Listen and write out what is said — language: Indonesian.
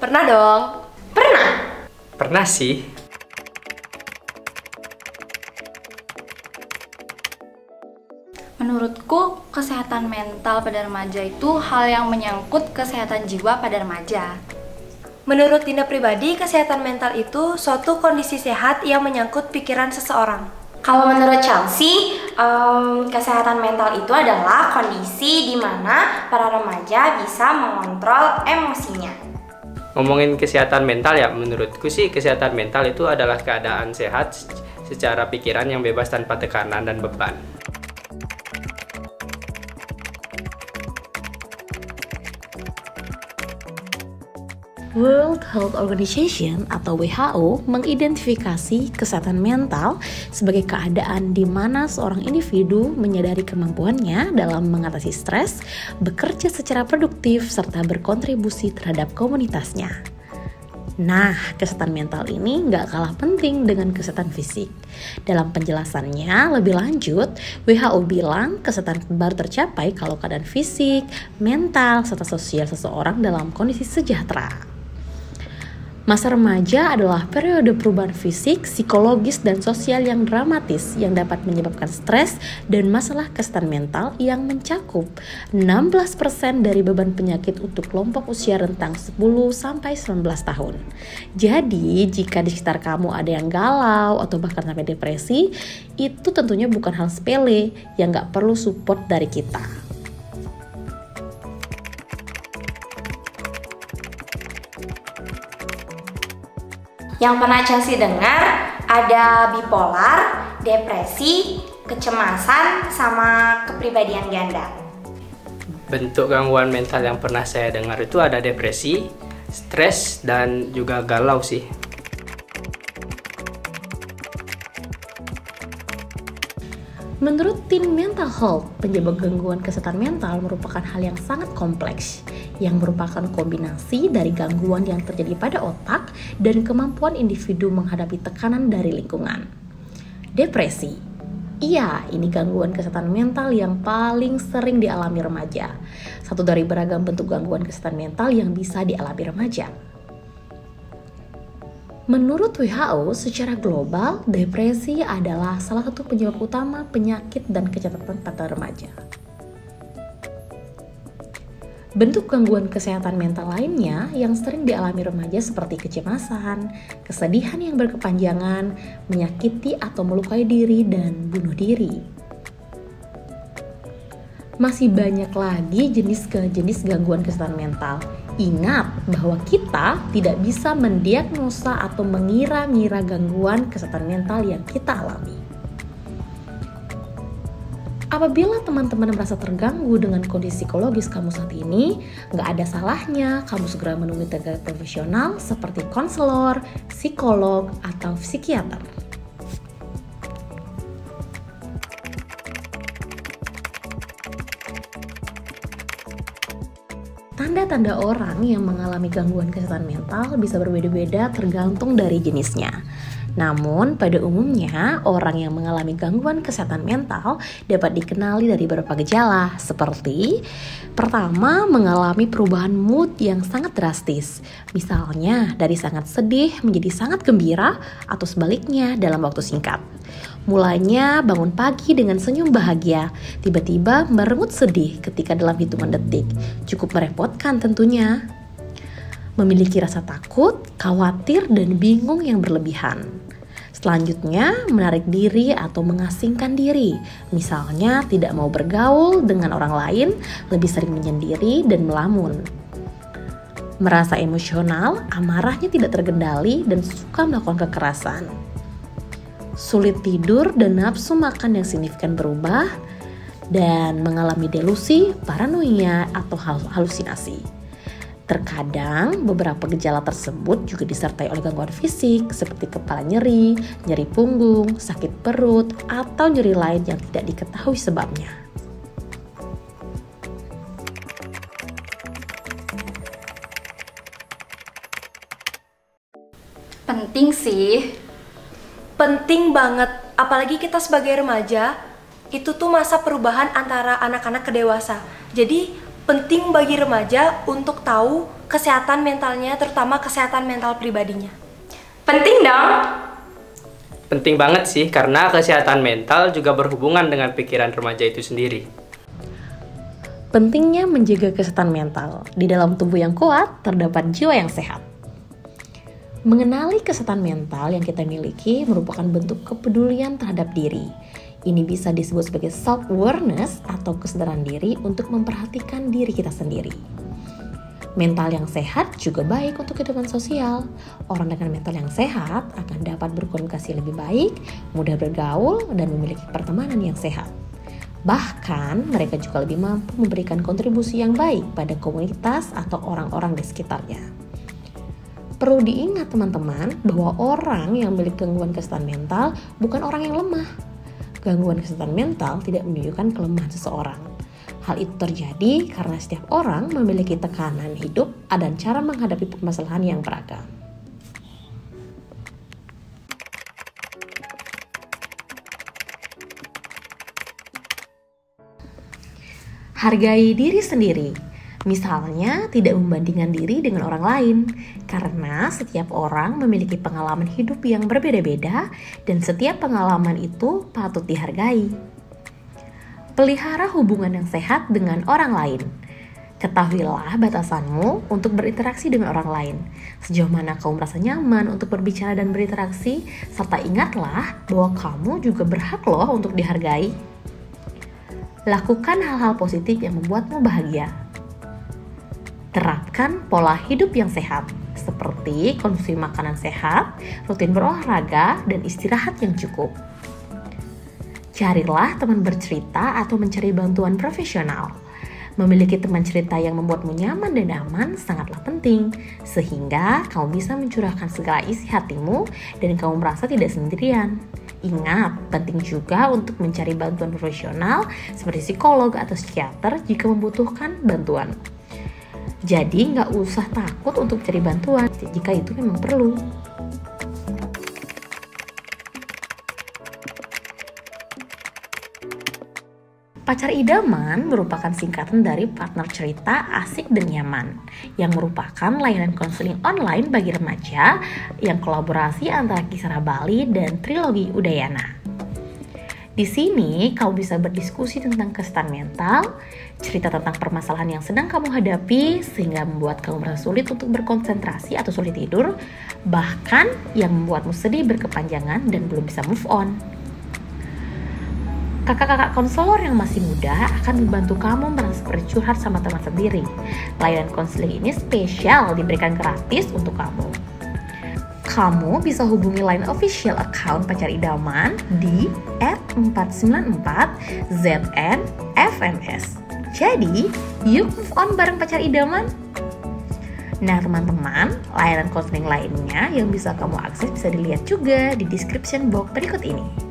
Pernah dong. Pernah? Pernah sih. Menurutku, kesehatan mental pada remaja itu hal yang menyangkut kesehatan jiwa pada remaja. Menurut Dinda pribadi, kesehatan mental itu suatu kondisi sehat yang menyangkut pikiran seseorang. Kalau menurut Chelsea, kesehatan mental itu adalah kondisi di mana para remaja bisa mengontrol emosinya. Ngomongin kesehatan mental ya, menurutku sih kesehatan mental itu adalah keadaan sehat secara pikiran yang bebas tanpa tekanan dan beban. World Health Organization atau WHO mengidentifikasi kesehatan mental sebagai keadaan di mana seorang individu menyadari kemampuannya dalam mengatasi stres, bekerja secara produktif, serta berkontribusi terhadap komunitasnya. Nah, kesehatan mental ini nggak kalah penting dengan kesehatan fisik. Dalam penjelasannya lebih lanjut, WHO bilang kesehatan baru tercapai kalau keadaan fisik, mental, serta sosial seseorang dalam kondisi sejahtera. Masa remaja adalah periode perubahan fisik, psikologis, dan sosial yang dramatis yang dapat menyebabkan stres dan masalah kesehatan mental yang mencakup 16% dari beban penyakit untuk kelompok usia rentang 10-19 tahun. Jadi, jika di sekitar kamu ada yang galau atau bahkan sampai depresi, itu tentunya bukan hal sepele yang gak perlu support dari kita. Yang pernah Chelsea dengar ada bipolar, depresi, kecemasan, sama kepribadian ganda. Bentuk gangguan mental yang pernah saya dengar itu ada depresi, stres, dan juga galau sih. Menurut tim mental health, penyebab gangguan kesehatan mental merupakan hal yang sangat kompleks, yang merupakan kombinasi dari gangguan yang terjadi pada otak dan kemampuan individu menghadapi tekanan dari lingkungan. Depresi. Iya, ini gangguan kesehatan mental yang paling sering dialami remaja. Satu dari beragam bentuk gangguan kesehatan mental yang bisa dialami remaja. Menurut WHO, secara global, depresi adalah salah satu penyebab utama penyakit dan kecacatan pada remaja. Bentuk gangguan kesehatan mental lainnya yang sering dialami remaja seperti kecemasan, kesedihan yang berkepanjangan, menyakiti atau melukai diri, dan bunuh diri. Masih banyak lagi jenis gangguan kesehatan mental. Ingat bahwa kita tidak bisa mendiagnosa atau mengira-ngira gangguan kesehatan mental yang kita alami. Apabila teman-teman merasa terganggu dengan kondisi psikologis kamu saat ini, nggak ada salahnya kamu segera menemui tenaga profesional seperti konselor, psikolog, atau psikiater. Tanda-tanda orang yang mengalami gangguan kesehatan mental bisa berbeda-beda tergantung dari jenisnya. Namun, pada umumnya, orang yang mengalami gangguan kesehatan mental dapat dikenali dari beberapa gejala, seperti pertama, mengalami perubahan mood yang sangat drastis. Misalnya, dari sangat sedih menjadi sangat gembira atau sebaliknya dalam waktu singkat. Mulanya bangun pagi dengan senyum bahagia, tiba-tiba merengut sedih ketika dalam hitungan detik. Cukup merepotkan tentunya. Memiliki rasa takut, khawatir, dan bingung yang berlebihan. Selanjutnya, menarik diri atau mengasingkan diri. Misalnya, tidak mau bergaul dengan orang lain, lebih sering menyendiri dan melamun. Merasa emosional, amarahnya tidak terkendali, dan suka melakukan kekerasan. Sulit tidur dan nafsu makan yang signifikan berubah, dan mengalami delusi, paranoia, atau halusinasi. Terkadang beberapa gejala tersebut juga disertai oleh gangguan fisik seperti kepala nyeri, nyeri punggung, sakit perut, atau nyeri lain yang tidak diketahui sebabnya. Penting sih. Penting banget, apalagi kita sebagai remaja, itu tuh masa perubahan antara anak-anak ke dewasa. Jadi penting bagi remaja untuk tahu kesehatan mentalnya, terutama kesehatan mental pribadinya? Penting dong. Penting banget sih, karena kesehatan mental juga berhubungan dengan pikiran remaja itu sendiri. Pentingnya menjaga kesehatan mental. Di dalam tubuh yang kuat, terdapat jiwa yang sehat. Mengenali kesehatan mental yang kita miliki merupakan bentuk kepedulian terhadap diri. Ini bisa disebut sebagai self-awareness atau kesadaran diri untuk memperhatikan diri kita sendiri. Mental yang sehat juga baik untuk kehidupan sosial. Orang dengan mental yang sehat akan dapat berkomunikasi lebih baik, mudah bergaul, dan memiliki pertemanan yang sehat. Bahkan, mereka juga lebih mampu memberikan kontribusi yang baik pada komunitas atau orang-orang di sekitarnya. Perlu diingat teman-teman bahwa orang yang memiliki gangguan kesehatan mental bukan orang yang lemah. Gangguan kesehatan mental tidak menunjukkan kelemahan seseorang. Hal itu terjadi karena setiap orang memiliki tekanan hidup dan cara menghadapi permasalahan yang beragam. Hargai diri sendiri. Misalnya, tidak membandingkan diri dengan orang lain, karena setiap orang memiliki pengalaman hidup yang berbeda-beda dan setiap pengalaman itu patut dihargai. Pelihara hubungan yang sehat dengan orang lain. Ketahuilah batasanmu untuk berinteraksi dengan orang lain. Sejauh mana kamu merasa nyaman untuk berbicara dan berinteraksi, serta ingatlah bahwa kamu juga berhak loh untuk dihargai. Lakukan hal-hal positif yang membuatmu bahagia. Terapkan pola hidup yang sehat, seperti konsumsi makanan sehat, rutin berolahraga, dan istirahat yang cukup. Carilah teman bercerita atau mencari bantuan profesional. Memiliki teman cerita yang membuatmu nyaman dan aman sangatlah penting, sehingga kamu bisa mencurahkan segala isi hatimu dan kamu merasa tidak sendirian. Ingat, penting juga untuk mencari bantuan profesional seperti psikolog atau psikiater jika membutuhkan bantuan. Jadi nggak usah takut untuk cari bantuan jika itu memang perlu. Pacar idaman merupakan singkatan dari partner cerita asik dan nyaman, yang merupakan layanan konseling online bagi remaja yang kolaborasi antara Kisara Bali dan Trilogi Udayana. Di sini, kamu bisa berdiskusi tentang kesehatan mental, cerita tentang permasalahan yang sedang kamu hadapi, sehingga membuat kamu merasa sulit untuk berkonsentrasi atau sulit tidur, bahkan yang membuatmu sedih berkepanjangan dan belum bisa move on. Kakak-kakak konselor yang masih muda akan membantu kamu merasa bercurhat sama teman sendiri. Layanan konseling ini spesial diberikan gratis untuk kamu. Kamu bisa hubungi line official account Pacar Idaman di @494ZNFMS. Jadi, yuk move on bareng Pacar Idaman. Nah teman-teman, layanan konseling lainnya yang bisa kamu akses bisa dilihat juga di description box berikut ini.